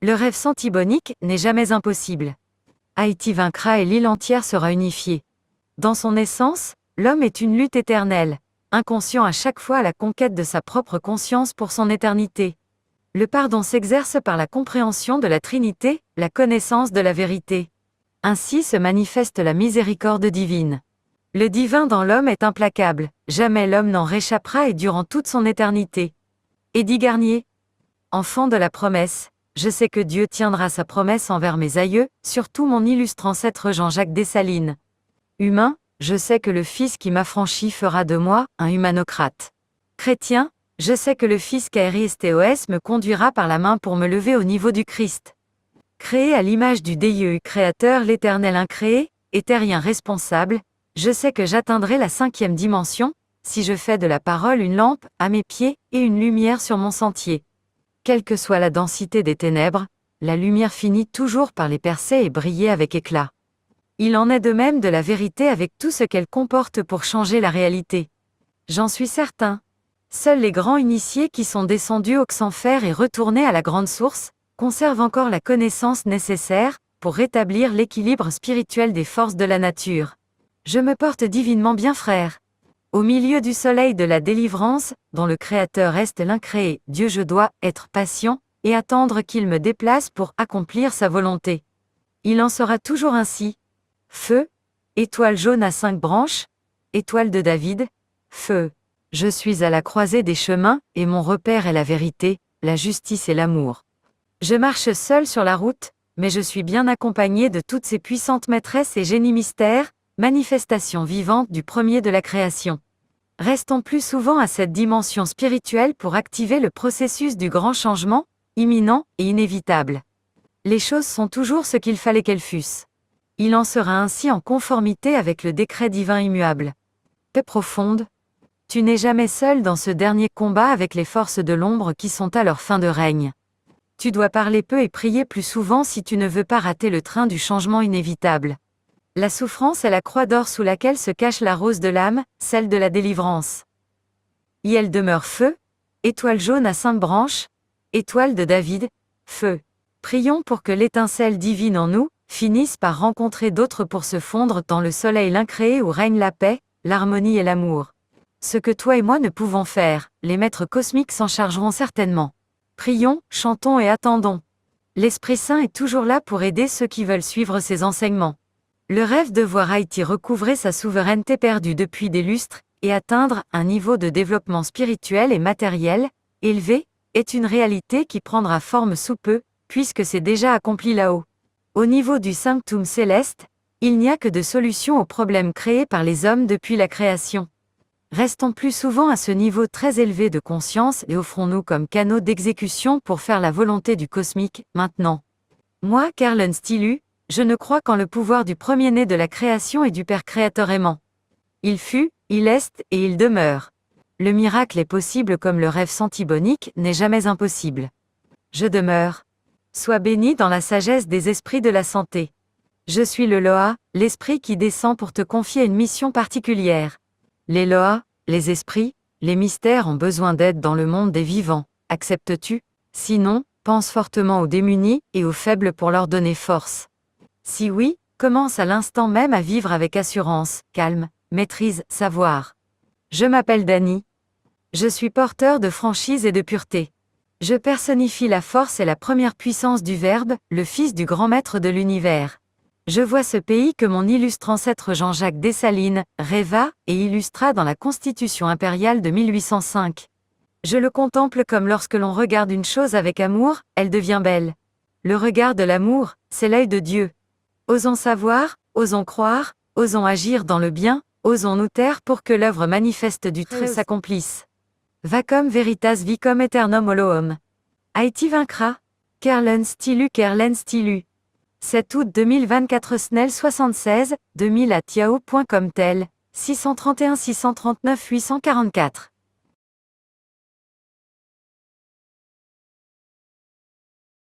Le rêve santibonique n'est jamais impossible. Haïti vaincra et l'île entière sera unifiée. Dans son essence, l'homme est une lutte éternelle, inconscient à chaque fois à la conquête de sa propre conscience pour son éternité. Le pardon s'exerce par la compréhension de la Trinité, la connaissance de la vérité. Ainsi se manifeste la miséricorde divine. Le divin dans l'homme est implacable, jamais l'homme n'en réchappera et durant toute son éternité. Eddy Garnier. Enfant de la promesse, je sais que Dieu tiendra sa promesse envers mes aïeux, surtout mon illustre ancêtre Jean-Jacques Dessalines. Humain, je sais que le Fils qui m'affranchit fera de moi un humanocrate. Chrétien, je sais que le Fils Kairistheos me conduira par la main pour me lever au niveau du Christ. Créé à l'image du Dieu créateur, l'Éternel incréé, éthérien responsable, je sais que j'atteindrai la 5e dimension, si je fais de la parole une lampe à mes pieds et une lumière sur mon sentier. Quelle que soit la densité des ténèbres, la lumière finit toujours par les percer et briller avec éclat. Il en est de même de la vérité avec tout ce qu'elle comporte pour changer la réalité. J'en suis certain. Seuls les grands initiés qui sont descendus au Xenfer et retournés à la grande source, conservent encore la connaissance nécessaire pour rétablir l'équilibre spirituel des forces de la nature. Je me porte divinement bien, frère. Au milieu du soleil de la délivrance, dont le Créateur est l'incréé, Dieu, je dois être patient et attendre qu'il me déplace pour accomplir sa volonté. Il en sera toujours ainsi. Feu, étoile jaune à 5 branches, étoile de David, feu. Je suis à la croisée des chemins, et mon repère est la vérité, la justice et l'amour. Je marche seul sur la route, mais je suis bien accompagné de toutes ces puissantes maîtresses et génies mystères, manifestations vivantes du premier de la création. Restons plus souvent à cette dimension spirituelle pour activer le processus du grand changement, imminent et inévitable. Les choses sont toujours ce qu'il fallait qu'elles fussent. Il en sera ainsi en conformité avec le décret divin immuable. Paix profonde. Tu n'es jamais seul dans ce dernier combat avec les forces de l'ombre qui sont à leur fin de règne. Tu dois parler peu et prier plus souvent si tu ne veux pas rater le train du changement inévitable. La souffrance est la croix d'or sous laquelle se cache la rose de l'âme, celle de la délivrance. Y elle demeure feu, étoile jaune à 5 branches, étoile de David, feu. Prions pour que l'étincelle divine en nous finisse par rencontrer d'autres pour se fondre dans le soleil l'incréé où règne la paix, l'harmonie et l'amour. Ce que toi et moi ne pouvons faire, les maîtres cosmiques s'en chargeront certainement. Prions, chantons et attendons. L'Esprit Saint est toujours là pour aider ceux qui veulent suivre ses enseignements. Le rêve de voir Haïti recouvrer sa souveraineté perdue depuis des lustres et atteindre un niveau de développement spirituel et matériel élevé est une réalité qui prendra forme sous peu, puisque c'est déjà accompli là-haut. Au niveau du sanctum céleste, il n'y a que de solutions aux problèmes créés par les hommes depuis la création. Restons plus souvent à ce niveau très élevé de conscience et offrons-nous comme canaux d'exécution pour faire la volonté du cosmique, maintenant. Moi, Carlen Stilu, je ne crois qu'en le pouvoir du premier-né de la création et du Père créateur aimant. Il fut, il est et il demeure. Le miracle est possible comme le rêve santibonique n'est jamais impossible. Je demeure. Sois béni dans la sagesse des esprits de la santé. Je suis le Loa, l'esprit qui descend pour te confier une mission particulière. Les Loas, les esprits, les mystères ont besoin d'aide dans le monde des vivants. Acceptes-tu? Sinon, pense fortement aux démunis et aux faibles pour leur donner force. Si oui, commence à l'instant même à vivre avec assurance, calme, maîtrise, savoir. Je m'appelle Dany. Je suis porteur de franchise et de pureté. Je personnifie la force et la première puissance du Verbe, le Fils du grand maître de l'univers. Je vois ce pays que mon illustre ancêtre Jean-Jacques Dessalines rêva et illustra dans la Constitution impériale de 1805. Je le contemple comme lorsque l'on regarde une chose avec amour, elle devient belle. Le regard de l'amour, c'est l'œil de Dieu. Osons savoir, osons croire, osons agir dans le bien, osons nous taire pour que l'œuvre manifeste du Très s'accomplisse. Vacum veritas vicum aeternum holoum. Haïti vaincra. Carlen Stilu. 7 août 2024 Snell 76, 2000 @yahoo.com tel, 631 639 844.